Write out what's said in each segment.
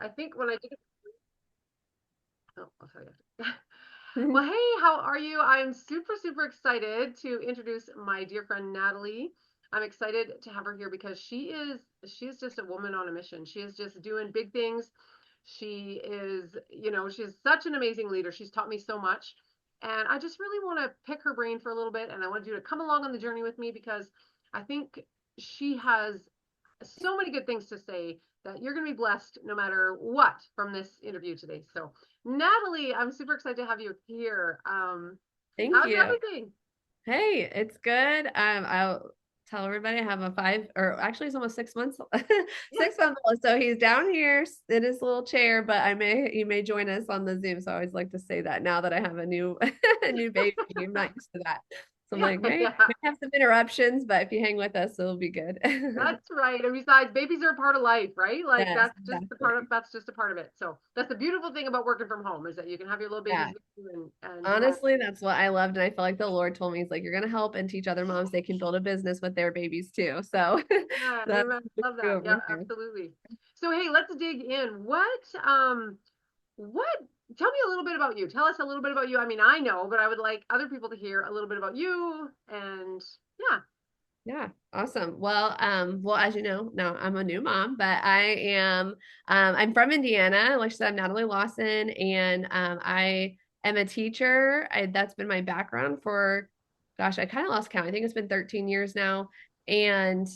I think when I did it, oh, I'll tell you. Well, hey, how are you? I'm super, super excited to introduce my dear friend Natalie. I'm excited to have her here because she's just a woman on a mission. She is just doing big things. She is, she's such an amazing leader. She's taught me so much. And I just really want to pick her brain for a little bit. And I want you to come along on the journey with me because I think she has so many good things to say that you're going to be blessed no matter what from this interview today. So, Natalie, I'm super excited to have you here. Thank How's you. everything? Hey, it's good. I'll tell everybody I have a five, or actually it's almost 6 months, Yeah. 6 month old. So he's down here in his little chair, but he may join us on the Zoom. So I always like to say that now that I have a new a new baby. I'm not used to that. So I'm Yeah, like, may yeah, have some interruptions, but if you hang with us, it'll be good. that's right. And besides, babies are a part of life, right? Like Yes, exactly. that's just a part of it. So that's the beautiful thing about working from home is that you can have your little babies Yeah. with you and do all. Honestly, that's what I loved. And I feel like the Lord told me, He's like, you're going to help and teach other moms they can build a business with their babies too. So Yeah, that's amen. what Love we do that. over Yeah, here. absolutely. So hey, let's dig in. What tell me a little bit about you. Tell us a little bit about you. I mean, I know, but I would like other people to hear a little bit about you and yeah. Yeah, awesome. Well, as you know, now I'm a new mom, but I'm from Indiana. Like I said, I'm Natalie Lawson, and I am a teacher. That's been my background for, gosh, I kind of lost count. I think it's been 13 years now. And,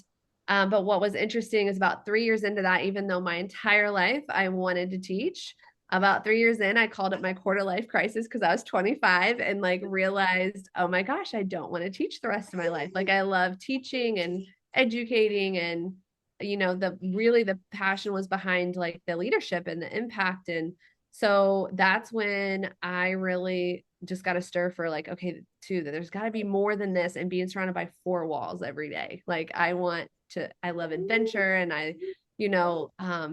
but what was interesting is about 3 years into that, even though my entire life I wanted to teach, about 3 years in, I called it my quarter life crisis because I was 25 and like realized, oh my gosh, I don't want to teach the rest of my life. Like I love teaching and educating and the passion was behind like the leadership and the impact. And so that's when I really just got a stir for like, okay, too, that there's got to be more than this and being surrounded by four walls every day. Like I love adventure and I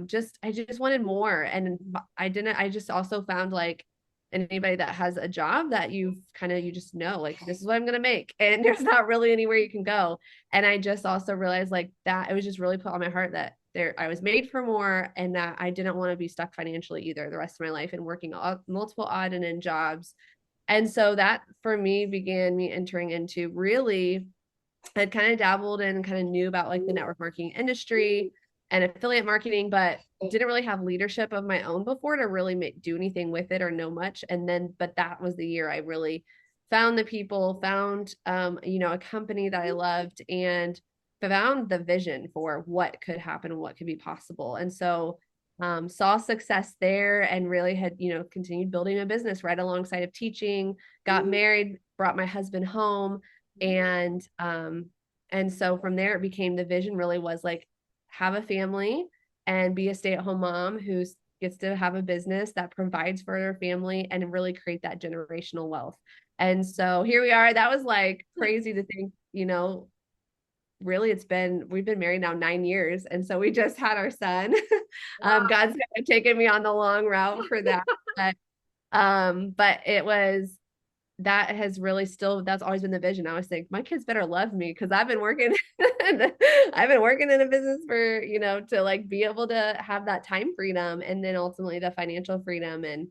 just wanted more. And I just also found like anybody that has a job that you just know, like, this is what I'm going to make. And there's not really anywhere you can go. And I just also realized like that it was just really put on my heart that I was made for more and that I didn't want to be stuck financially either the rest of my life and working multiple odd and end jobs. And so that for me began me entering into really I'd kind of dabbled and kind of knew about like the network marketing industry and affiliate marketing, but didn't really have leadership of my own before to really do anything with it or know much. But that was the year I really found the people, found, a company that I loved and found the vision for what could happen and what could be possible. And so saw success there and really had, continued building a business right alongside of teaching, got married, brought my husband home and so from there it became the vision really was like have a family and be a stay-at-home mom who gets to have a business that provides for their family and really create that generational wealth. And so here we are. That was like crazy to think, really we've been married now 9 years. And so we just had our son. Wow. God's kind of taken me on the long route for that. But it was that has really still that's always been the vision. I always think my kids better love me because I've been working in a business for, to like be able to have that time freedom and then ultimately the financial freedom and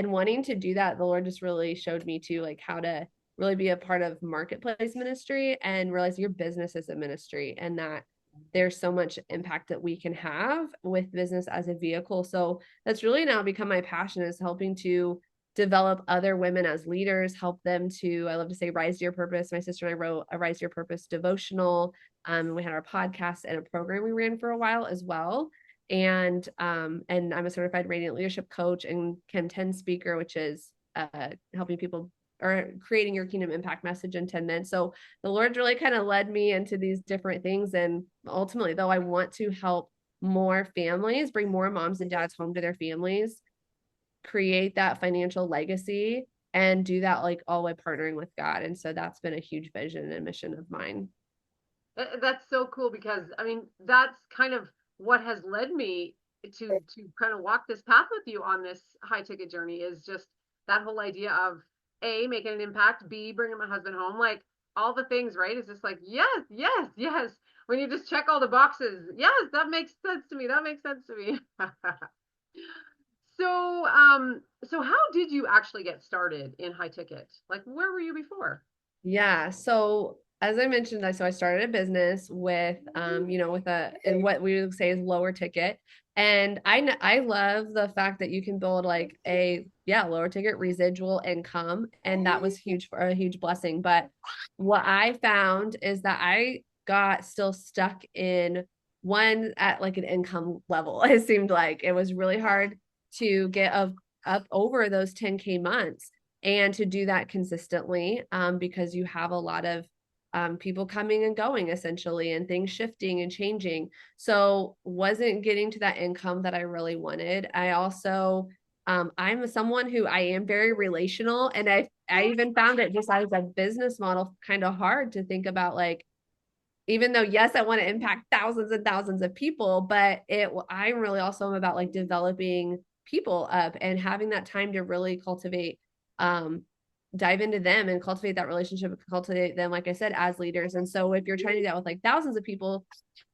wanting to do that, the Lord just really showed me too like how to really be a part of marketplace ministry and realize your business is a ministry and that there's so much impact that we can have with business as a vehicle. So that's really now become my passion is helping to develop other women as leaders, help them to, I love to say, rise to your purpose. My sister and I wrote a Rise to Your Purpose devotional. And we had our podcast and a program we ran for a while as well. And I'm a certified radiant leadership coach and Kim 10 speaker, which is helping people or creating your kingdom impact message in 10 minutes. So the Lord really kind of led me into these different things. And ultimately, though, I want to help more families, bring more moms and dads home to their families create that financial legacy and do that like all by partnering with God. And so that's been a huge vision and mission of mine. That's so cool because I mean that's kind of what has led me to kind of walk this path with you on this high ticket journey is just that whole idea of A, making an impact, B, bringing my husband home, like all the things, right? It's just like, yes, yes, yes. when you just check all the boxes. Yes, that makes sense to me. That makes sense to me. So how did you actually get started in high ticket? Like, where were you before? Yeah. So as I mentioned, so I started a business with, with in what we would say is lower ticket. And I love the fact that you can build like lower ticket residual income. And that was huge for a huge blessing. But what I found is that I got still stuck in one at like an income level. It seemed like it was really hard to get up over those 10K months and to do that consistently because you have a lot of people coming and going essentially and things shifting and changing. So wasn't getting to that income that I really wanted. I also I'm someone who I am very relational, and I even found it just as a business model kind of hard to think about, like, even though yes I want to impact thousands and thousands of people, but I really also am about like developing people up and having that time to really cultivate, um dive into them and cultivate that relationship and cultivate them, like I said, as leaders. And so if you're trying to do that with like thousands of people,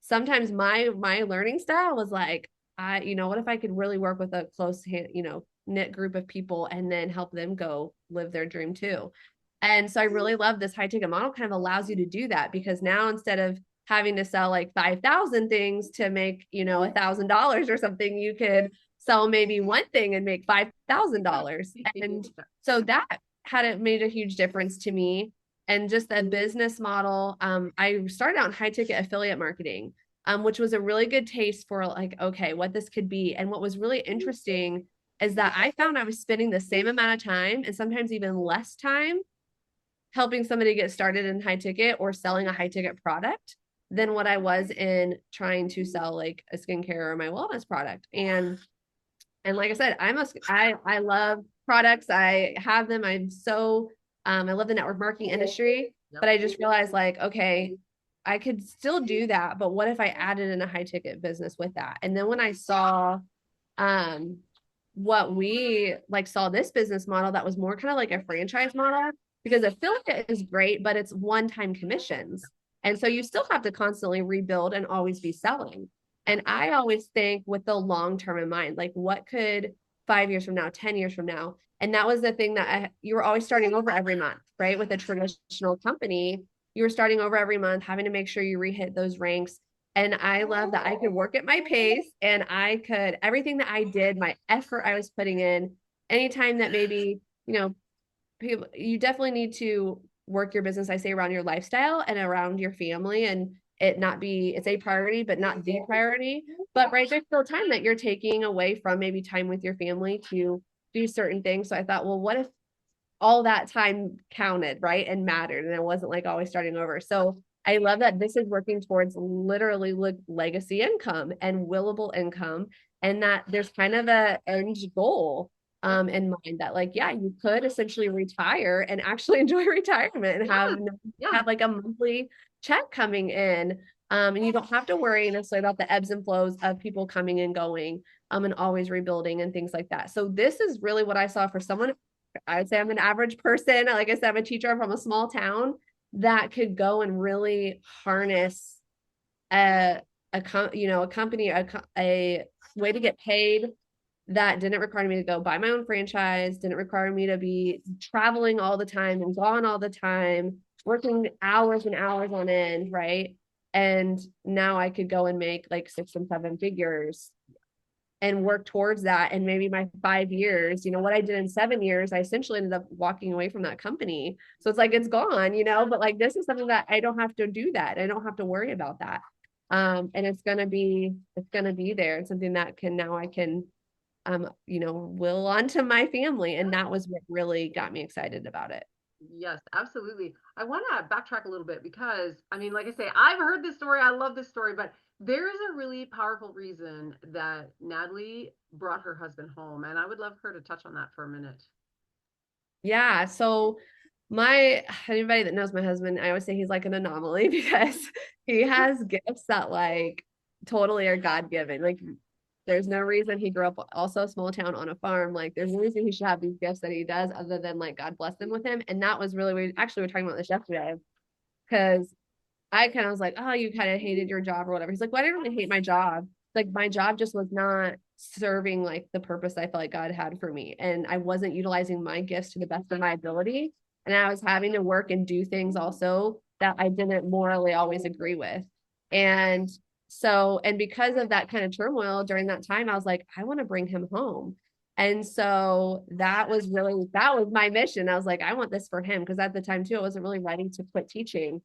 sometimes my learning style was like, what if I could really work with a close hand, knit group of people and then help them go live their dream too. And so I really love this high ticket model, kind of allows you to do that, because now instead of having to sell like 5,000 things to make, $1,000 or something, you could sell maybe one thing and make $5,000. And so that had it made a huge difference to me. And just the business model, I started out in high ticket affiliate marketing, which was a really good taste for like, okay, what this could be. And what was really interesting is that I found I was spending the same amount of time and sometimes even less time helping somebody get started in high ticket or selling a high ticket product than what I was in trying to sell like a skincare or my wellness product. And like I said, I love products. I have them. I love the network marketing industry, Yep. but I just realized, like, okay, I could still do that, but what if I added in a high ticket business with that? And then when I saw um what we like saw this business model that was more kind of like a franchise model, because affiliate is great, but it's one-time commissions. And so you still have to constantly rebuild and always be selling. And I always think with the long term in mind, like what could 5 years from now, 10 years from now? And that was the thing that you were always starting over every month, right? With a traditional company, you were starting over every month, having to make sure you re-hit those ranks. And I love that I could work at my pace, and I could, everything that I did, my effort I was putting in, anytime that maybe, people, you definitely need to work your business, I say, around your lifestyle and around your family, and it not be, it's a priority, but not the priority. But right, there's still time that you're taking away from maybe time with your family to do certain things. So I thought, well, what if all that time counted, right? And mattered. And it wasn't like always starting over. So I love that this is working towards literally legacy income and willable income, and that there's kind of a end goal Yep. in mind that, like, yeah, you could essentially retire and actually enjoy retirement and Yes. Yeah. have like a monthly check coming in. And you don't have to worry necessarily about the ebbs and flows of people coming and going, and always rebuilding and things like that. So this is really what I saw for someone. I would say I'm an average person. Like I said, I'm a teacher from a small town that could go and really harness a company, a way to get paid that didn't require me to go buy my own franchise, didn't require me to be traveling all the time and gone all the time, working hours and hours on end, right? And now I could go and make like 6 and 7 figures and work towards that. And maybe my 5 years, what I did in 7 years, I essentially ended up walking away from that company. So it's like, it's gone, but like, this is something that I don't have to do that. I don't have to worry about that. And it's going to be there. It's something that I can, will onto my family. And that was what really got me excited about it. Yes, absolutely. I want to backtrack a little bit because, I mean, like I say, I've heard this story. I love this story, but there is a really powerful reason that Natalie brought her husband home. And I would love her to touch on that for a minute. Yeah. So anybody that knows my husband, I always say he's like an anomaly because he has gifts that like totally are God given. Like there's no reason he grew up also a small town on a farm. Like there's no reason he should have these gifts that he does other than like God bless them with him. And that was really, we actually were talking about this yesterday because I kind of was like, oh, you kind of hated your job or whatever. He's like, well, I didn't really hate my job. Like my job just was not serving like the purpose I felt like God had for me. And I wasn't utilizing my gifts to the best of my ability. And I was having to work and do things also that I didn't morally always agree with. And so, and because of that kind of turmoil during that time, I was like, I want to bring him home. And so that was my mission. I was like, I want this for him. Cause at the time too, I wasn't really ready to quit teaching.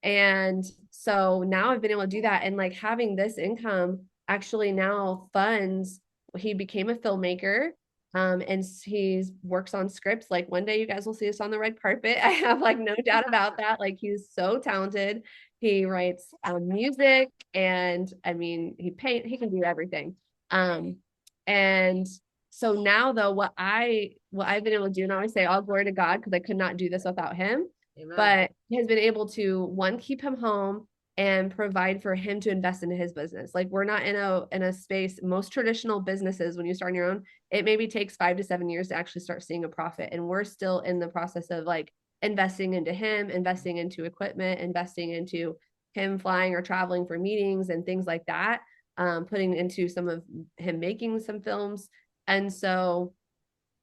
And so now I've been able to do that. And like having this income actually now funds, he became a filmmaker. And he's works on scripts. Like one day you guys will see us on the red carpet. I have like no doubt about that. Like he's so talented. He writes music and I mean he can do everything. Um, and so now though what I've been able to do, and I always say all glory to God because I could not do this without him, Amen. but has been able to one keep him home and provide for him to invest into his business. Like we're not in a space, most traditional businesses when you start on your own, it maybe takes 5 to 7 years to actually start seeing a profit, and we're still in the process of like investing into him, investing into equipment, investing into him flying or traveling for meetings and things like that, putting into some of him making some films. And so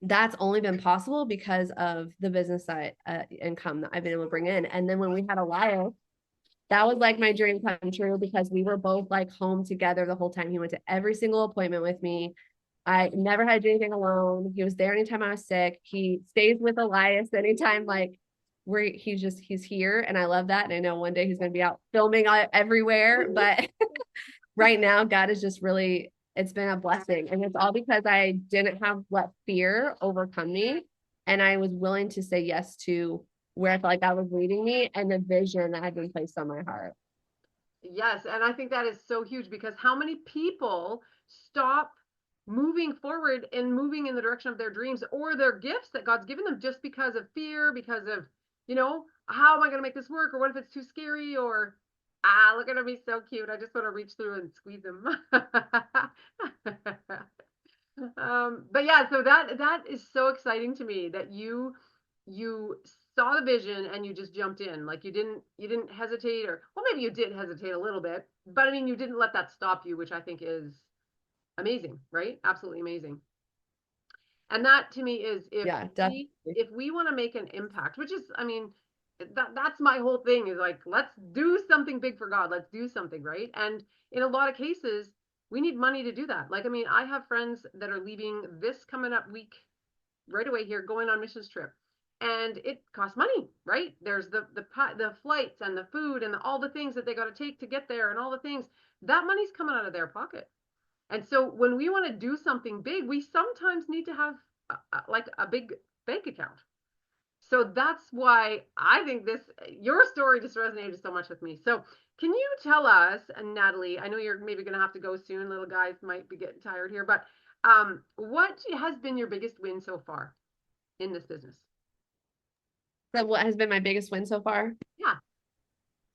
that's only been possible because of the business side income that I've been able to bring in. And then when we had Elias, that was like my dream come true because we were both like home together the whole time. He went to every single appointment with me. I never had to do anything alone. He was there anytime I was sick. He stays with Elias anytime like he's here, and I love that. And I know one day he's going to be out filming everywhere, but right now, God is just really, it's been a blessing. And it's all because I didn't have let fear overcome me. And I was willing to say yes to where I felt like God was leading me and the vision that had been placed on my heart. Yes, and I think that is so huge because how many people stop moving forward and moving in the direction of their dreams or their gifts that God's given them just because of fear, because of, how am I going to make this work? Or what if it's too scary? Or, look at him, he's so cute. I just want to reach through and squeeze him. But yeah, so that is so exciting to me that you saw the vision and you just jumped in. Like you didn't hesitate, or well, maybe you did hesitate a little bit, but I mean you didn't let that stop you, which I think is amazing, right? Absolutely amazing. And that to me is Yeah, we definitely. if we want to make an impact, which is, I mean, that's my whole thing is like, let's do something big for God. Let's do something, right? And in a lot of cases, we need money to do that. Like, I mean, I have friends that are leaving this coming up week right away here, going on missions trip. And it costs money, right? There's the flights and the food and all the things that they got to take to get there and all the things. That money's coming out of their pocket. And so when we want to do something big, we sometimes need to have like a big bank account. So that's why I think your story just resonated so much with me. So can you tell us, Natalie, I know you're maybe going to have to go soon, little guys might be getting tired here, but what has been your biggest win so far in this business? So what has been my biggest win so far? Yeah.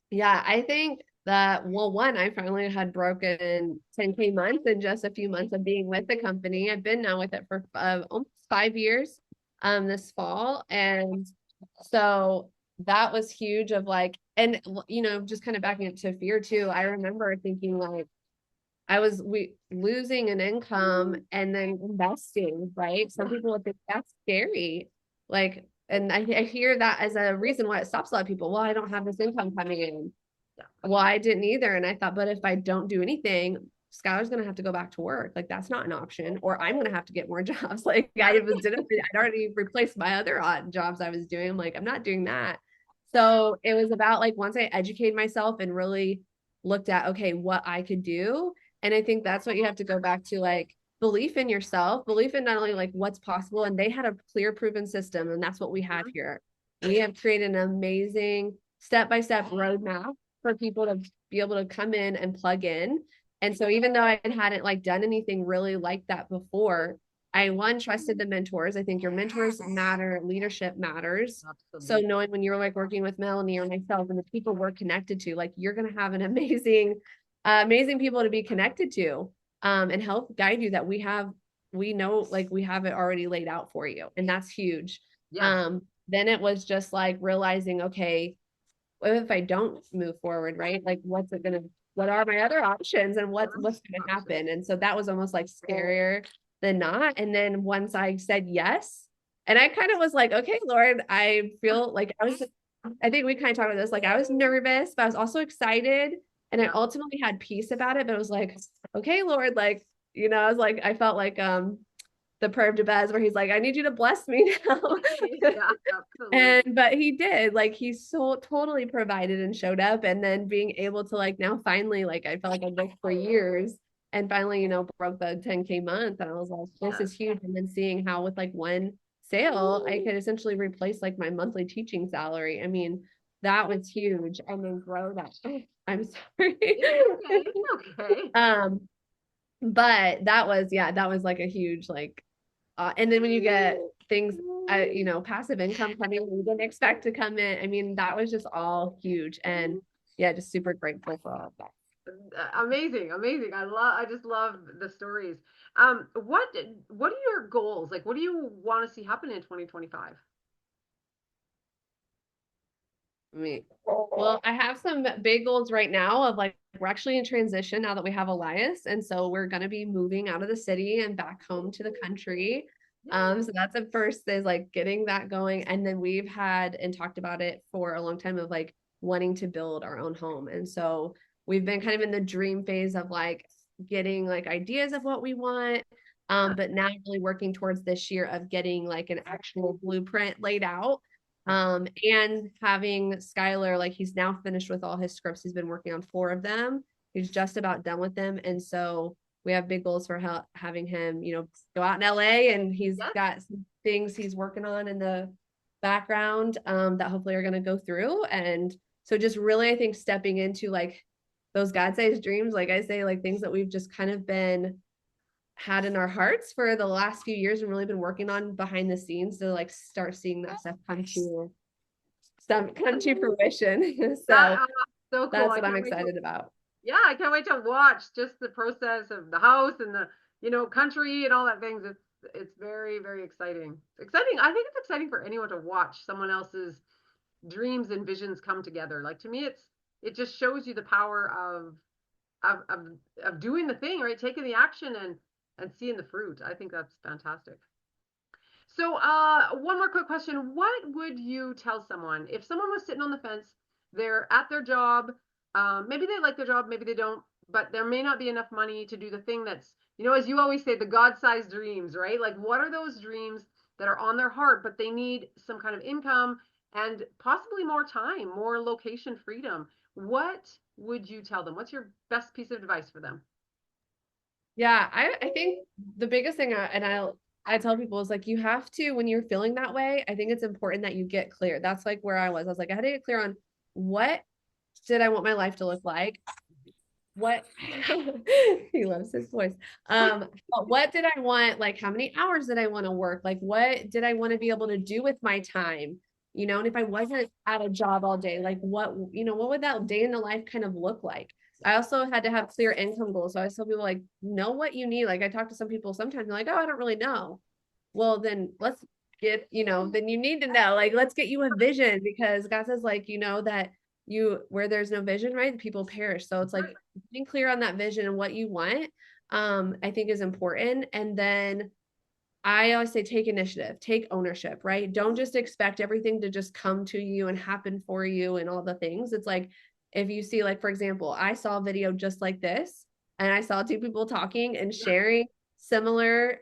Yeah, I think that, well, one, I finally had broken 10K months in just a few months of being with the company. I've been now with it for almost 5 years this fall. And so that was huge of like, and just kind of backing it to fear too. I remember thinking like we losing an income and then investing, right? Some Yeah. people would think that's scary. Like, and I hear that as a reason why it stops a lot of people. Well, I don't have this income coming in. Yeah. Well, I didn't either. And I thought, but if I don't do anything, Skylar's going to have to go back to work. Like, that's not an option. Or I'm going to have to get more jobs. Like, I'd already replaced my other odd jobs I was doing. I'm like, I'm not doing that. So it was about like, once I educated myself and really looked at, okay, what I could do. And I think that's what you have to go back to, like, belief in yourself, belief in not only like what's possible. And they had a clear, proven system. And that's what we have here. We have created an amazing step-by-step roadmap for people to be able to come in and plug in. And so even though I hadn't like done anything really like that before, I one trusted the mentors. I think your mentors matter, leadership matters. So Absolutely. knowing when you're like working with Melanie or myself and the people we're connected to, like you're going to have an amazing people to be connected to, and help guide you that we know, like we have it already laid out for you. And that's huge. Yes. Then it was just like realizing, okay, what if I don't move forward, right? Like what are my other options and what's gonna Option. happen? And so that was almost like scarier than not. And then once I said yes, and I kind of was like, okay, Lord, I feel like I think we kind of talked about this. Like I was nervous, but I was also excited. And I Yeah. ultimately had peace about it. But it was like, okay, Lord, like, I was like, I felt like the prayer of Jabez where he's like, I need you to bless me now. Yeah, absolutely. And but he did, like he so totally provided and showed up. And then being able to like now finally, like I felt like I'd worked for years and finally, broke the 10K month. And I was like, this Yes. is huge. And then seeing how with like one sale, I could essentially replace like my monthly teaching salary. I mean, that was huge. And then grow that. I'm sorry. It's okay. It's okay. um, but that was, yeah, that was like a huge like and then when you get things, passive income coming you didn't expect to come in, I mean, that was just all huge. And yeah, just super grateful for all of that. Amazing, amazing. I just love the stories. What are your goals? Like, what do you want to see happen in 2025? Me. Well, I have some big goals right now of like we're actually in transition now that we have Elias. And so we're gonna be moving out of the city and back home to the country. So that's the first is like getting that going. And then we've had and talked about it for a long time of like wanting to build our own home. And so we've been kind of in the dream phase of like getting like ideas of what we want. Yeah. But now really working towards this year of getting like an actual blueprint laid out, Yeah. and having Skylar, like he's now finished with all his scripts. He's been working on 4 of them. He's just about done with them. And so we have big goals for having him, go out in LA, and he's Yes. got some things he's working on in the background, that hopefully are going to go through. And so just really, I think stepping into like those God-sized dreams, like I say, like things that we've just kind of been had in our hearts for the last few years and really been working on behind the scenes to like start seeing that stuff come to fruition. So So cool. that's I what I'm can't wait to, excited about. yeah, I can't wait to watch just the process of the house and the, country and all that things. It's very, very exciting. Exciting. I think it's exciting for anyone to watch someone else's dreams and visions come together. Like to me, it just shows you the power of of of doing the thing, right? Taking the action and seeing the fruit. I think that's fantastic. So, one more quick question. What would you tell someone if someone was sitting on the fence, they're at their job, maybe they like their job, maybe they don't, but there may not be enough money to do the thing that's, as you always say, the God-sized dreams, right? Like, what are those dreams that are on their heart, but they need some kind of income and possibly more time, more location freedom? What would you tell them? What's your best piece of advice for them? Yeah, I think the biggest thing I tell people is like you have to, when you're feeling that way, I think it's important that you get clear. That's like where I was. I was like, I had to get clear on what did I want my life to look like? What he loves his voice. But what did I want? Like, how many hours did I want to work? Like, what did I want to be able to do with my time? And if I wasn't at a job all day, like what would that day in the life kind of look like? I also had to have clear income goals. So I tell people like, know what you need. Like I talk to some people sometimes, they're like, oh, I don't really know. Well, then let's then you need to know, like, let's get you a vision because God says, like, that where there's no vision, right? People perish. So it's like Right. being clear on that vision and what you want, I think is important. And then I always say take initiative, take ownership, right? Don't just expect everything to just come to you and happen for you and all the things. It's like if you see, like, for example, I saw a video just like this, and I saw 2 people talking and Yeah. sharing similar,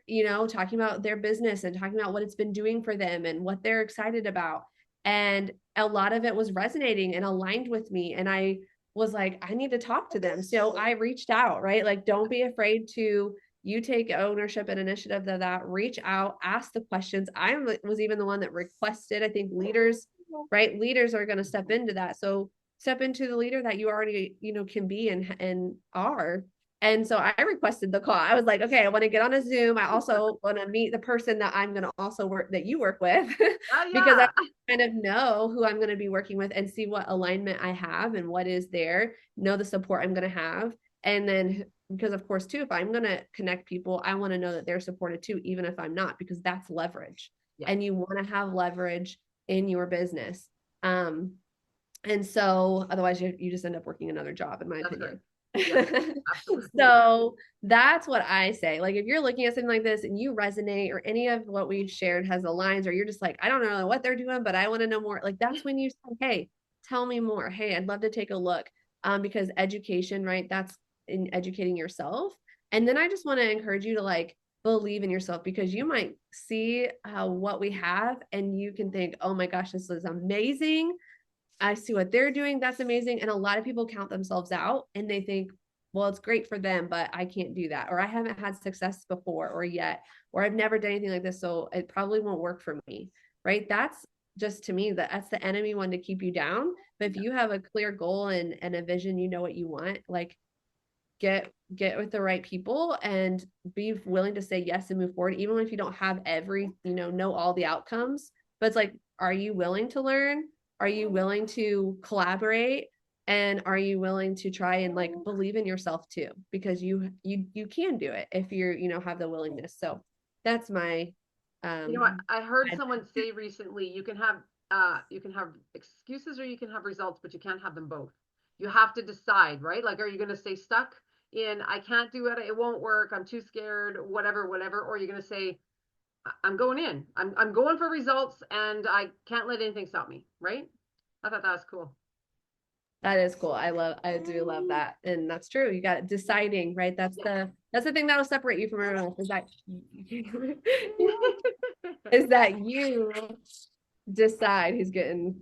talking about their business and talking about what it's been doing for them and what they're excited about. And a lot of it was resonating and aligned with me. And I was like, I need to talk to them. So I reached out, right? Like, don't be afraid to you take ownership and initiative of that, reach out, ask the questions. I was even the one that requested. I think leaders, right? Leaders are going to step into that. So step into the leader that you already, can be and are. And so I requested the call. I was like, okay, I want to get on a Zoom. I also want to meet the person that I'm going to also work that you work with because I Yeah. kind of know who I'm going to be working with and see what alignment I have and what is there, know the support I'm going to have. And then because of course too, if I'm going to connect people, I want to know that they're supported too, even if I'm not, because that's leverage Yeah. and you want to have leverage in your business. um And so otherwise you just end up working another job, in my That's right. opinion. Yep, absolutely. So that's what I say. Like if you're looking at something like this and you resonate, or any of what we've shared has aligns, or you're just like, I don't know what they're doing, but I want to know more. Like that's when you say, hey, tell me more. Hey, I'd love to take a look. Because education, right? That's in educating yourself. And then I just want to encourage you to like believe in yourself, because you might see what we have and you can think, oh my gosh, this is amazing. I see what they're doing. That's amazing. And a lot of people count themselves out and they think, well, it's great for them, but I can't do that. Or I haven't had success before or yet, or I've never done anything like this. So it probably won't work for me. Right. That's just, to me, that's the enemy one to keep you down. But if Yeah. you have a clear goal and a vision, you know what you want, like get with the right people and be willing to say yes and move forward, even if you don't have every, know all the outcomes. But it's like, are you willing to learn? Are you willing to collaborate? And are you willing to try and like believe in yourself too? Because you can do it if you're, have the willingness. So that's my I heard advice. someone say recently, you can have excuses or you can have results, but you can't have them both. You have to decide, right? Like, are you going to stay stuck in I can't do it, it won't work, I'm too scared, whatever, whatever, or you're going to say I'm going in. I'm going for results and I can't let anything stop me, right? I thought that was cool. That is cool. I do love that. And that's true. You got deciding, right? Yeah. That's the thing that'll separate you from everyone else, is that is that you decide who's getting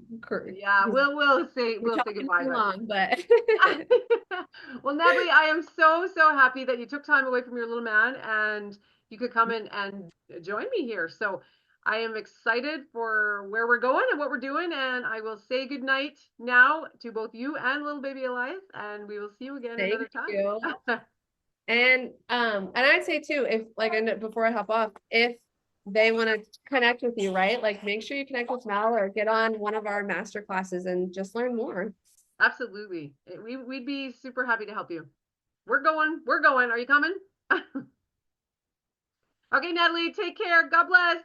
Yeah, who's, we're we'll say talking goodbye, too but long, but well, Natalie, I am so, so happy that you took time away from your little man and you could come in and join me here. So I am excited for where we're going and what we're doing. And I will say goodnight now to both you and little baby Elias, and we will see you again thank another time. you. And I'd say too, if like, before I hop off, if they want to connect with you, right? Like make sure you connect with Mel or get on one of our master classes and just learn more. Absolutely. We'd be super happy to help you. We're going. We're going. Are you coming? Okay, Natalie, take care. God bless.